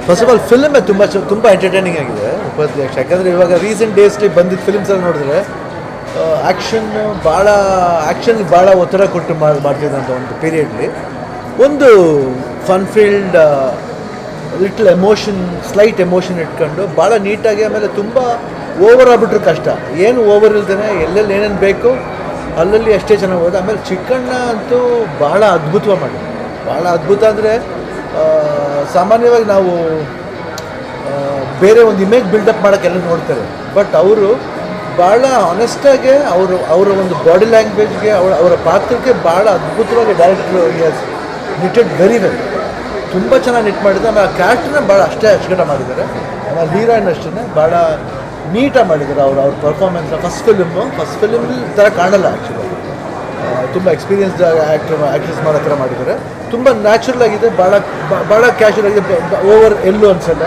First of all ಫಿಲ್ಮೇ ತುಂಬ entertaining ಆಗಿದೆ ಉಪಾಧ್ಯಕ್ಷ. ಯಾಕಂದರೆ ಇವಾಗ ರೀಸೆಂಟ್ ಡೇಸ್ಲಿ ಬಂದಿದ್ದ ಫಿಲ್ಮ್ಸ್ ಎಲ್ಲ ನೋಡಿದ್ರೆ ಆ್ಯಕ್ಷನ್ಗೆ ಭಾಳ ಒತ್ತಡ ಕೊಟ್ಟು ಮಾಡ್ತಿದ್ದಂಥ ಒಂದು ಪೀರಿಯಡ್ಲಿ ಒಂದು fun filled little slight emotion ಇಟ್ಕೊಂಡು ಭಾಳ ನೀಟಾಗಿ, ಆಮೇಲೆ ತುಂಬ ಓವರ್ ಆಗ್ಬಿಟ್ರೆ ಕಷ್ಟ, ಏನು ಓವರ್ ಇಲ್ದೇ ಎಲ್ಲೆಲ್ಲಿ ಏನೇನು ಬೇಕು ಅಲ್ಲಲ್ಲಿ ಅಷ್ಟೇ ಚೆನ್ನಾಗಿ ಹೋದ. ಆಮೇಲೆ ಚಿಕ್ಕಣ್ಣ ಅಂತೂ ಭಾಳ ಅದ್ಭುತವಾಗಿ ಮಾಡಿದ್ರು. ಭಾಳ ಅದ್ಭುತ ಅಂದರೆ ಸಾಮಾನ್ಯವಾಗಿ ನಾವು ಬೇರೆ ಒಂದು ಇಮೇಜ್ ಬಿಲ್ಡಪ್ ಮಾಡೋಕ್ಕೆಲ್ಲ ನೋಡ್ತಾರೆ, ಬಟ್ ಅವರು ಭಾಳ ಆನೆಸ್ಟಾಗಿ ಅವರ ಒಂದು ಬಾಡಿ ಲ್ಯಾಂಗ್ವೇಜ್ಗೆ ಅವರ ಪಾತ್ರಕ್ಕೆ ಭಾಳ ಅದ್ಭುತವಾಗಿ ಡೈರೆಕ್ಟ್ರು ನಿಟೆಡ್ ವೆರಿ ವೆಲ್, ತುಂಬ ಚೆನ್ನಾಗಿ ನಿಟ್ ಮಾಡಿದ್ದಾರೆ. ಆಮೇಲೆ ಆ ಕ್ಯಾರೆಕ್ಟರ್ನ ಭಾಳ ಅಷ್ಟೇ ಅಚ್ಚುಕಟ್ಟ ಮಾಡಿದ್ದಾರೆ. ಆಮೇಲೆ ಹೀರೋಯಿನ್ ಅಷ್ಟೇ ಭಾಳ ನೀಟಾಗಿ ಮಾಡಿದ್ದಾರೆ ಅವ್ರ ಪರ್ಫಾರ್ಮೆನ್ಸ್. ಫಸ್ಟ್ ಫಿಲ್ಮ್ ಥರ ಕಾಣಲ್ಲ ಆ್ಯಕ್ಚುಲಿ, ತುಂಬ ಎಕ್ಸ್ಪೀರಿಯನ್ಸ್ಡ್ ಆ್ಯಕ್ಟ್ರೆಸ್ ಮಾಡೋ ಥರ ಮಾಡಿದ್ದಾರೆ. ತುಂಬ ನ್ಯಾಚುರಲ್ ಆಗಿದೆ, ಭಾಳ ಕ್ಯಾಶುವಲ್ ಆಗಿದೆ, ಓವರ್ ಎಲ್ಲೂ ಅನಿಸಲ್ಲ.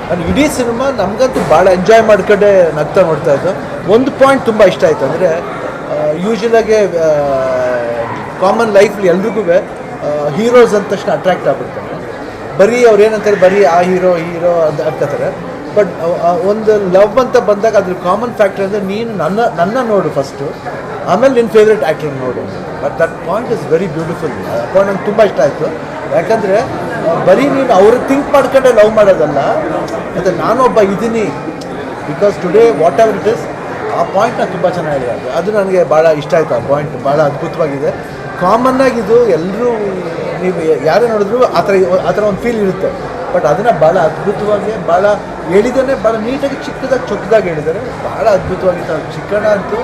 ನಾನು ಇಡೀ ಸಿನಿಮಾ ನಮಗಂತೂ ಭಾಳ ಎಂಜಾಯ್ ಮಾಡ್ಕೊಂಡೆ ನಗ್ತಾ ನೋಡ್ತಾ ಇದ್ದು. ಒಂದು ಪಾಯಿಂಟ್ ತುಂಬ ಇಷ್ಟ ಆಯಿತು ಅಂದರೆ, ಯೂಶ್ವಲಾಗೆ ಕಾಮನ್ ಲೈಫಲ್ಲಿ ಎಲ್ರಿಗೂ ಹೀರೋಸ್ ಅಂದ ತಕ್ಷಣ ಅಟ್ರ್ಯಾಕ್ಟ್ ಆಗ್ಬಿಡ್ತಾರೆ. ಬರೀ ಅವ್ರು ಏನಂತಾರೆ, ಬರೀ ಆ ಹೀರೋ ಅಂತ ಅನ್ಕೋತಾರೆ. ಬಟ್ ಒಂದು ಲವ್ ಅಂತ ಬಂದಾಗ ಅದ್ರ ಕಾಮನ್ ಫ್ಯಾಕ್ಟರ್ ಅಂದರೆ ನೀನು ನನ್ನ ನೋಡು ಫಸ್ಟು, ಆಮೇಲೆ ನಿನ್ನ ಫೇವ್ರೆಟ್ ಆ್ಯಕ್ಟರ್ ನೋಡು. But that point is very beautiful. ಆ ಪಾಯಿಂಟ್ ನಂಗೆ ತುಂಬ ಇಷ್ಟ ಆಯಿತು. ಯಾಕಂದರೆ ಬರೀ ನೀನು ಅವ್ರಿಗೆ ಥಿಂಕ್ ಮಾಡ್ಕೊಂಡೆ ಲವ್ ಮಾಡೋದಲ್ಲ, ಮತ್ತು ನಾನೊಬ್ಬ ಇದ್ದೀನಿ because today what ever it is, ಆ ಪಾಯಿಂಟ್ನ ತುಂಬ ಚೆನ್ನಾಗಿದೆ. ಅದು ನನಗೆ ಭಾಳ ಇಷ್ಟ ಆಯಿತು. ಆ ಪಾಯಿಂಟ್ ಭಾಳ ಅದ್ಭುತವಾಗಿದೆ. ಕಾಮನ್ನಾಗಿದ್ದು ಎಲ್ಲರೂ ನೀವು ಯಾರೇ ನೋಡಿದ್ರು ಆ ಥರ ಒಂದು ಫೀಲ್ ಇರುತ್ತೆ. ಬಟ್ ಅದನ್ನು ಭಾಳ ಅದ್ಭುತವಾಗಿ ಭಾಳ ಹೇಳಿದ್ದಾನೆ, ಭಾಳ ನೀಟಾಗಿ ಚೊಕ್ಕದಾಗಿ ಹೇಳಿದ್ದಾರೆ. ಭಾಳ ಅದ್ಭುತವಾಗಿತ್ತು. ಚಿಕ್ಕಣ್ಣ ಅಂತೂ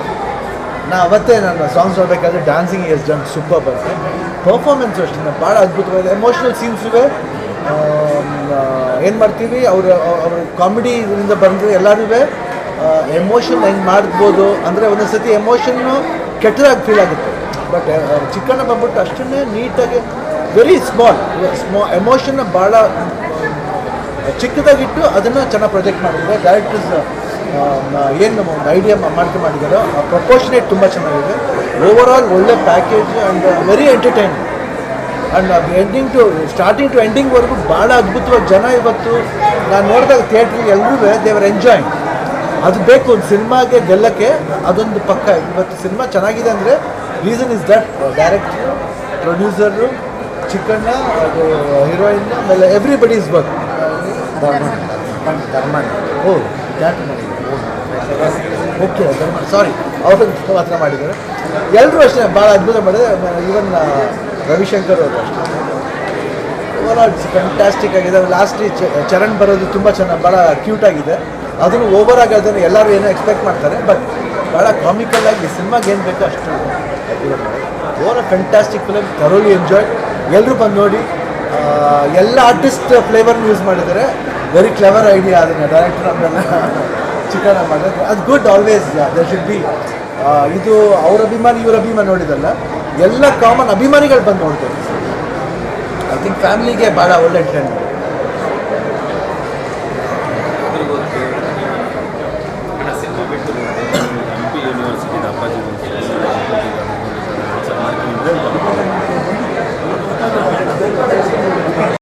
ಅವತ್ತೇ ನಾನು ಸಾಂಗ್ಸ್ ನೋಡಬೇಕಾದ್ರೆ ಡ್ಯಾನ್ಸಿಂಗ್ ಎಸ್ ಡನ್ ಸೂಪರ್ ಬಂತು. ಪರ್ಫಾರ್ಮೆನ್ಸು ಅಷ್ಟೇ ಭಾಳ ಅದ್ಭುತವಾಗಿದೆ. ಎಮೋಷ್ನಲ್ ಸೀನ್ಸುವೆ ಏನು ಮಾಡ್ತೀವಿ, ಅವ್ರ ಕಾಮಿಡಿಯಿಂದ ಬಂದರೆ ಎಲ್ಲರೂ ಎಮೋಷನ್ ಹೆಂಗೆ ಮಾಡ್ಬೋದು ಅಂದರೆ ಒಂದೊಂದು ಸತಿ ಎಮೋಷನ್ನು ಕೆಟ್ಟದಾಗಿ ಫೀಲ್ ಆಗುತ್ತೆ. ಬಟ್ ಚಿಕ್ಕಣ್ಣ ಬಂದ್ಬಿಟ್ಟು ಅಷ್ಟನ್ನೇ ನೀಟಾಗಿ ವೆರಿ ಸ್ಮಾಲ್ ಎಮೋಷನ್ನ ಭಾಳ ಚಿಕ್ಕದಾಗಿಟ್ಟು ಅದನ್ನು ಚೆನ್ನಾಗಿ ಪ್ರೊಜೆಕ್ಟ್ ಮಾಡಿದ್ದಾರೆ. ಡೈರೆಕ್ಟರ್ಸ್ ಏನು ಒಂದು ಐಡಿಯಾ ಮಾಡಿದ್ದಾರೋ ಆ ಪ್ರಪೋರ್ಷನೇಟ್ ತುಂಬ ಚೆನ್ನಾಗಿದೆ. ಓವರ್ ಆಲ್ ಒಳ್ಳೆ package and very entertaining. And starting to ಎಂಡಿಂಗ್ವರೆಗೂ ಭಾಳ ಅದ್ಭುತವಾಗಿ ಜನ ಇವತ್ತು ನಾನು ನೋಡಿದಾಗ ಥಿಯೇಟ್ರಿಗೆ ಎಲ್ಲರೂ ದೇವರ್ ಎಂಜಾಯಿಂಗ್. ಅದು ಬೇಕು ಒಂದು ಸಿನಿಮಾಗೆ ಗೆಲ್ಲಕ್ಕೆ, ಅದೊಂದು ಪಕ್ಕ. ಇವತ್ತು ಸಿನಿಮಾ ಚೆನ್ನಾಗಿದೆ ಅಂದರೆ reason is that director, producer, Chikkanna, ಅದು ಹೀರೋಯಿನ್, ಆಮೇಲೆ everybody is work. Dharmanna okay sorry ಅವರು ಮಾತ್ರ ಮಾಡಿದ್ದಾರೆ. ಎಲ್ಲರೂ ಅಷ್ಟೇ ಭಾಳ ಅದ್ಭುತ ಮಾಡಿದ್ದಾರೆ. ಈವನ್ ರವಿಶಂಕರ್ ಅವರು ಅಷ್ಟೇ. ಓವರಾಲ್ ಫ್ಯಾಂಟಾಸ್ಟಿಕ್ ಆಗಿದೆ. ಲಾಸ್ಟ್ಲಿ ಚರಣ್ ಬರೋದು ತುಂಬ ಚೆನ್ನಾಗಿ ಭಾಳ ಕ್ಯೂಟ್ ಆಗಿದೆ. ಅದನ್ನು ಓವರ್ ಆಗಿ ಅದನ್ನು ಎಲ್ಲರೂ ಏನೋ ಎಕ್ಸ್ಪೆಕ್ಟ್ ಮಾಡ್ತಾರೆ, ಬಟ್ ಭಾಳ ಕಾಮಿಕಲ್ ಆಗಿ ಸಿನಿಮಾಗೆ ಏನು ಬೇಕೋ ಅಷ್ಟು over fantastic film. Thoroughly enjoy. ಎಲ್ಲರೂ ಬಂದು ನೋಡಿ. ಎಲ್ಲ ಆರ್ಟಿಸ್ಟ್ ಫ್ಲೇವರ್ನ ಯೂಸ್ ಮಾಡಿದ್ದಾರೆ. ವೆರಿ ಕ್ಲೆವರ್ ಐಡಿಯಾ ಅದನ್ನು ಡೈರೆಕ್ಟರ್ ನಮ್ಮೆಲ್ಲ ಚಿಕ್ಕಣ್ಣ ಮಾಡಿದ್ರೆ ಅದು good. Always there should be ಇದು ಅವ್ರ ಅಭಿಮಾನಿ ಇವ್ರ ಅಭಿಮಾನಿ ನೋಡಿದಲ್ಲ, ಎಲ್ಲ ಕಾಮನ್ ಅಭಿಮಾನಿಗಳು ಬಂದು ನೋಡ್ತಾರೆ. ಐ ಥಿಂಕ್ ಫ್ಯಾಮಿಲಿಗೆ ಭಾಳ ಒಳ್ಳೆ ಟ್ರೆಂಡ್.